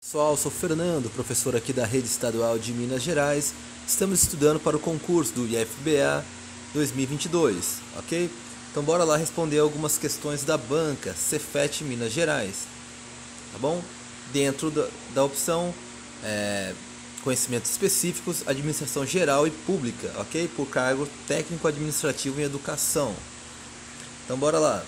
Pessoal, sou Fernando, professor aqui da Rede Estadual de Minas Gerais. Estamos estudando para o concurso do IFBA 2022, ok? Então bora lá responder algumas questões da banca Cefet Minas Gerais, tá bom? Dentro da opção conhecimentos específicos, administração geral e pública, ok? Por cargo técnico administrativo em educação. Então bora lá.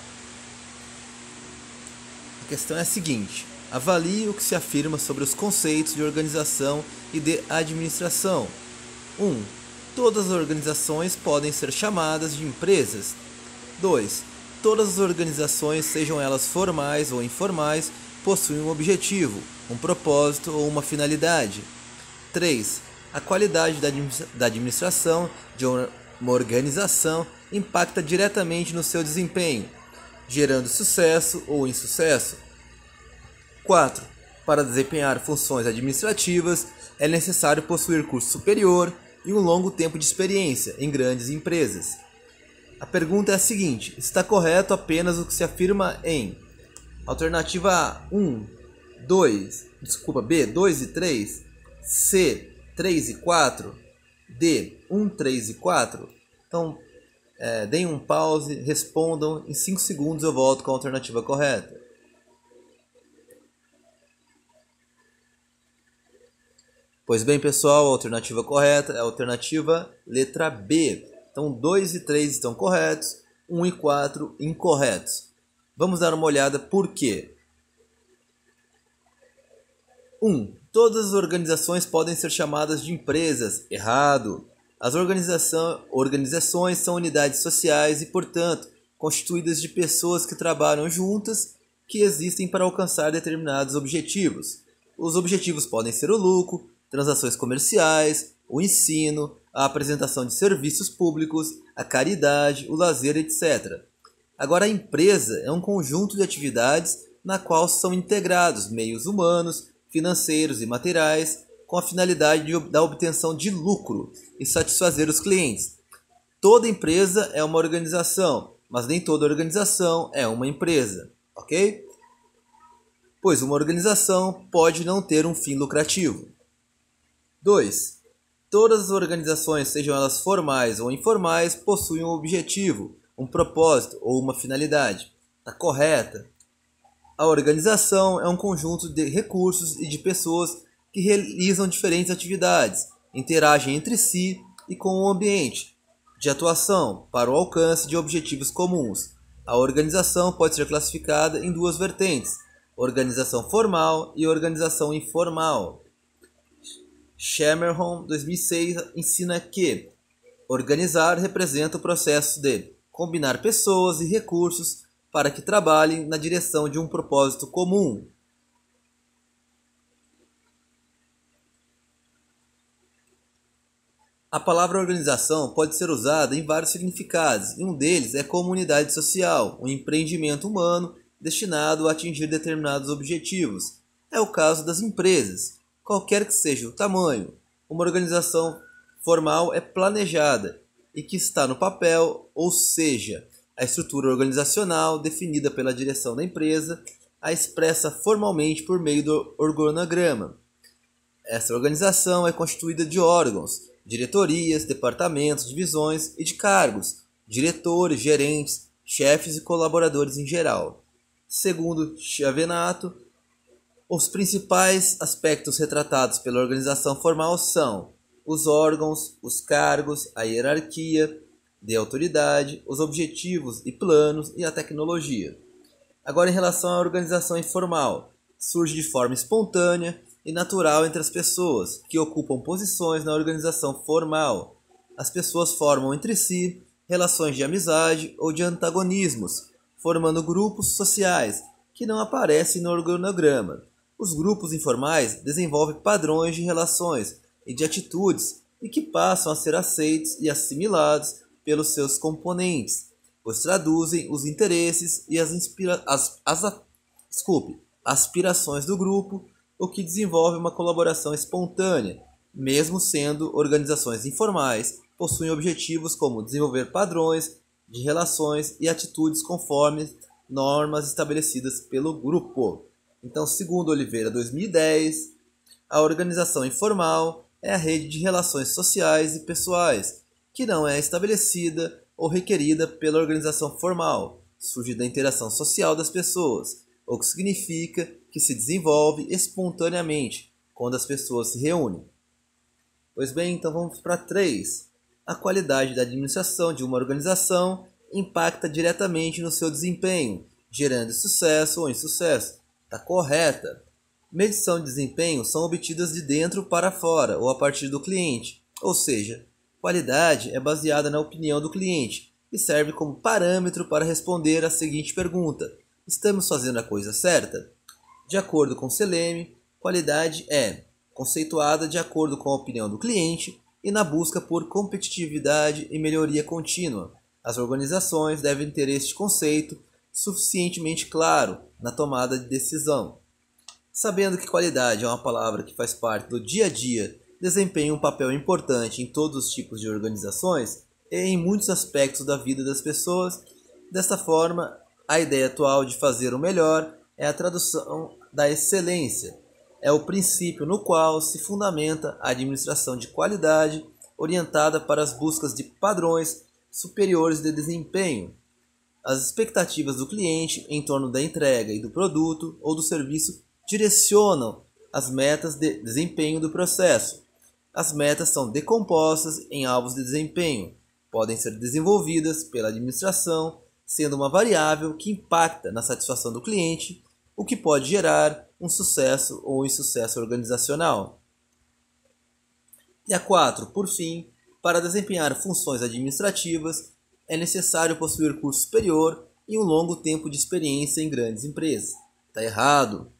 A questão é a seguinte: avalie o que se afirma sobre os conceitos de organização e de administração. 1. Todas as organizações podem ser chamadas de empresas. 2. Todas as organizações, sejam elas formais ou informais, possuem um objetivo, um propósito ou uma finalidade. 3. A qualidade da administração de uma organização impacta diretamente no seu desempenho, gerando sucesso ou insucesso. 4. Para desempenhar funções administrativas, é necessário possuir curso superior e um longo tempo de experiência em grandes empresas. A pergunta é a seguinte: está correto apenas o que se afirma em alternativa A, 2 e 3, C, 3 e 4, D, 1, 3 e 4? Então, deem um pause, respondam, em 5 segundos eu volto com a alternativa correta. Pois bem, pessoal, a alternativa correta é a alternativa letra B. Então, 2 e 3 estão corretos, 1 e 4 incorretos. Vamos dar uma olhada por quê. 1. Todas as organizações podem ser chamadas de empresas. Errado. As organizações são unidades sociais e, portanto, constituídas de pessoas que trabalham juntas, que existem para alcançar determinados objetivos. Os objetivos podem ser o lucro, transações comerciais, o ensino, a apresentação de serviços públicos, a caridade, o lazer, etc. Agora, a empresa é um conjunto de atividades na qual são integrados meios humanos, financeiros e materiais com a finalidade da obtenção de lucro e satisfazer os clientes. Toda empresa é uma organização, mas nem toda organização é uma empresa, ok? Pois uma organização pode não ter um fim lucrativo. 2. Todas as organizações, sejam elas formais ou informais, possuem um objetivo, um propósito ou uma finalidade. Está correta. A organização é um conjunto de recursos e de pessoas que realizam diferentes atividades, interagem entre si e com o ambiente de atuação para o alcance de objetivos comuns. A organização pode ser classificada em duas vertentes: organização formal e organização informal. Schermerhorn, 2006, ensina que organizar representa o processo de combinar pessoas e recursos para que trabalhem na direção de um propósito comum. A palavra organização pode ser usada em vários significados, e um deles é comunidade social, um empreendimento humano destinado a atingir determinados objetivos. É o caso das empresas, qualquer que seja o tamanho. Uma organização formal é planejada e que está no papel, ou seja, a estrutura organizacional definida pela direção da empresa a expressa formalmente por meio do organograma. Essa organização é constituída de órgãos, diretorias, departamentos, divisões e de cargos, diretores, gerentes, chefes e colaboradores em geral. Segundo Chiavenato, os principais aspectos retratados pela organização formal são os órgãos, os cargos, a hierarquia de autoridade, os objetivos e planos e a tecnologia. Agora, em relação à organização informal, surge de forma espontânea e natural entre as pessoas que ocupam posições na organização formal. As pessoas formam entre si relações de amizade ou de antagonismos, formando grupos sociais que não aparecem no organograma. Os grupos informais desenvolvem padrões de relações e de atitudes e que passam a ser aceitos e assimilados pelos seus componentes, pois traduzem os interesses e aspirações do grupo, o que desenvolve uma colaboração espontânea. Mesmo sendo organizações informais, possuem objetivos como desenvolver padrões de relações e atitudes conforme normas estabelecidas pelo grupo. Então, segundo Oliveira 2010, a organização informal é a rede de relações sociais e pessoais, que não é estabelecida ou requerida pela organização formal, surge da interação social das pessoas, o que significa que se desenvolve espontaneamente quando as pessoas se reúnem. Pois bem, então vamos para 3. A qualidade da administração de uma organização impacta diretamente no seu desempenho, gerando sucesso ou insucesso. Está correta. Medição de desempenho são obtidas de dentro para fora ou a partir do cliente, ou seja, qualidade é baseada na opinião do cliente e serve como parâmetro para responder à seguinte pergunta: estamos fazendo a coisa certa? De acordo com Seleme, qualidade é conceituada de acordo com a opinião do cliente e na busca por competitividade e melhoria contínua. As organizações devem ter este conceito suficientemente claro na tomada de decisão. Sabendo que qualidade é uma palavra que faz parte do dia a dia, desempenha um papel importante em todos os tipos de organizações e em muitos aspectos da vida das pessoas, desta forma, a ideia atual de fazer o melhor é a tradução da excelência. É o princípio no qual se fundamenta a administração de qualidade, orientada para as buscas de padrões superiores de desempenho. As expectativas do cliente em torno da entrega e do produto ou do serviço direcionam as metas de desempenho do processo. As metas são decompostas em alvos de desempenho, podem ser desenvolvidas pela administração, sendo uma variável que impacta na satisfação do cliente, o que pode gerar um sucesso ou insucesso organizacional. E a 4, por fim, para desempenhar funções administrativas, é necessário possuir curso superior e um longo tempo de experiência em grandes empresas. Está errado!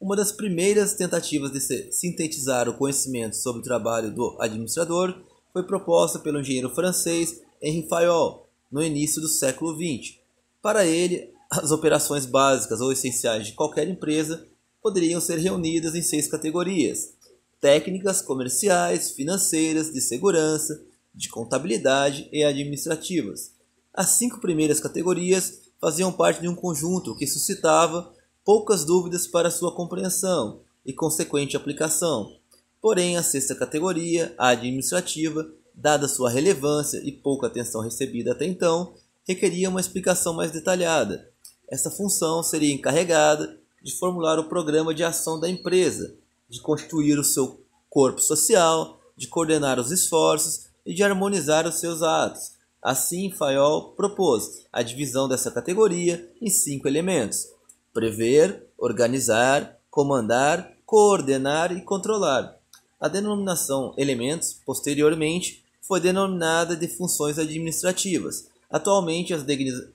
Uma das primeiras tentativas de sintetizar o conhecimento sobre o trabalho do administrador foi proposta pelo engenheiro francês Henri Fayol, no início do século XX. Para ele, as operações básicas ou essenciais de qualquer empresa poderiam ser reunidas em 6 categorias: técnicas, comerciais, financeiras, de segurança, de contabilidade e administrativas. As 5 primeiras categorias faziam parte de um conjunto que suscitava poucas dúvidas para sua compreensão e consequente aplicação. Porém, a 6ª categoria, a administrativa, dada sua relevância e pouca atenção recebida até então, requeria uma explicação mais detalhada. Essa função seria encarregada de formular o programa de ação da empresa, de constituir o seu corpo social, de coordenar os esforços e de harmonizar os seus atos. Assim, Fayol propôs a divisão dessa categoria em 5 elementos: prever, organizar, comandar, coordenar e controlar. A denominação elementos, posteriormente, foi denominada de funções administrativas. Atualmente, as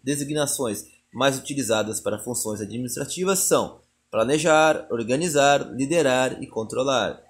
designações mais utilizadas para funções administrativas são planejar, organizar, liderar e controlar.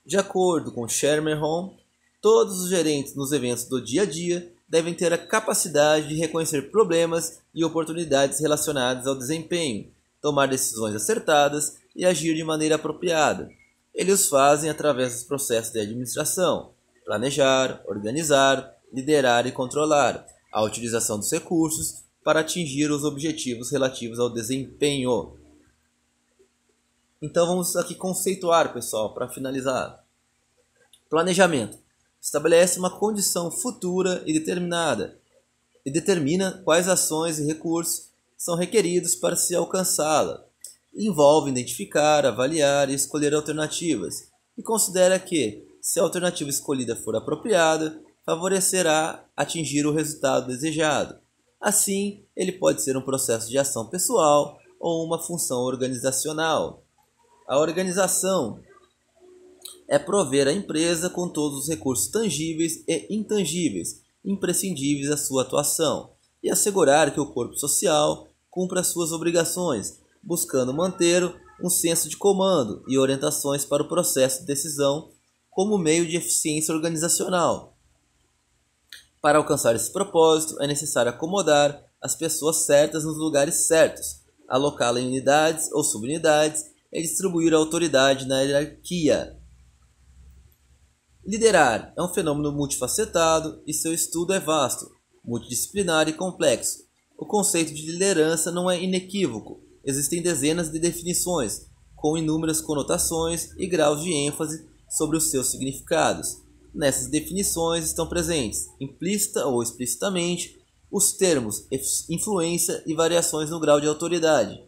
De acordo com Schermerhorn, todos os gerentes nos eventos do dia a dia devem ter a capacidade de reconhecer problemas e oportunidades relacionadas ao desempenho, tomar decisões acertadas e agir de maneira apropriada. Eles os fazem através dos processos de administração: planejar, organizar, liderar e controlar a utilização dos recursos para atingir os objetivos relativos ao desempenho. Então vamos aqui conceituar, pessoal, para finalizar. Planejamento. Estabelece uma condição futura e determinada e determina quais ações e recursos são requeridos para se alcançá-la. Envolve identificar, avaliar e escolher alternativas e considera que, se a alternativa escolhida for apropriada, favorecerá atingir o resultado desejado. Assim, ele pode ser um processo de ação pessoal ou uma função organizacional. A organização é prover a empresa com todos os recursos tangíveis e intangíveis imprescindíveis à sua atuação e assegurar que o corpo social cumpra suas obrigações, buscando manter um senso de comando e orientações para o processo de decisão como meio de eficiência organizacional. Para alcançar esse propósito, é necessário acomodar as pessoas certas nos lugares certos, alocá-las em unidades ou subunidades e distribuir a autoridade na hierarquia. Liderar é um fenômeno multifacetado e seu estudo é vasto, multidisciplinar e complexo. O conceito de liderança não é inequívoco. existem dezenas de definições, com inúmeras conotações e graus de ênfase sobre os seus significados. Nessas definições estão presentes, implícita ou explicitamente, os termos influência e variações no grau de autoridade.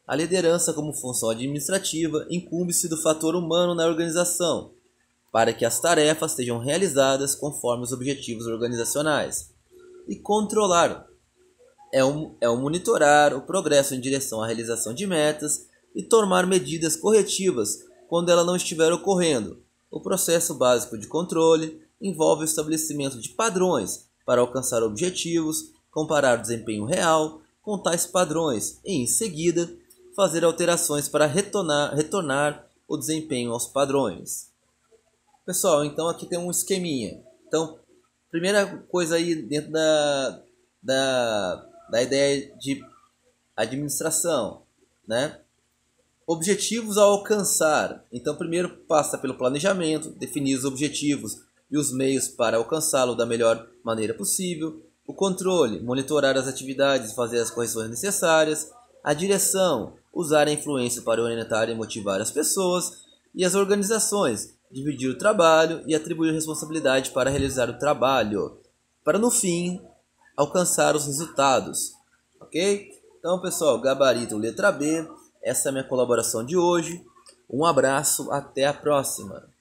A liderança como função administrativa incumbe-se do fator humano na organização, para que as tarefas sejam realizadas conforme os objetivos organizacionais. E controlar é monitorar o progresso em direção à realização de metas e tomar medidas corretivas quando ela não estiver ocorrendo. O processo básico de controle envolve o estabelecimento de padrões para alcançar objetivos, comparar o desempenho real com tais padrões e, em seguida, fazer alterações para retornar o desempenho aos padrões. Pessoal, então aqui tem um esqueminha. Então, primeira coisa aí dentro da ideia de administração, né? Objetivos a alcançar. Então, primeiro passa pelo planejamento, definir os objetivos e os meios para alcançá-lo da melhor maneira possível. O controle, monitorar as atividades e fazer as correções necessárias. A direção, usar a influência para orientar e motivar as pessoas. E as organizações, dividir o trabalho e atribuir responsabilidade para realizar o trabalho, para no fim alcançar os resultados. Ok? Então, pessoal, gabarito letra B. Essa é a minha colaboração de hoje. Um abraço, até a próxima.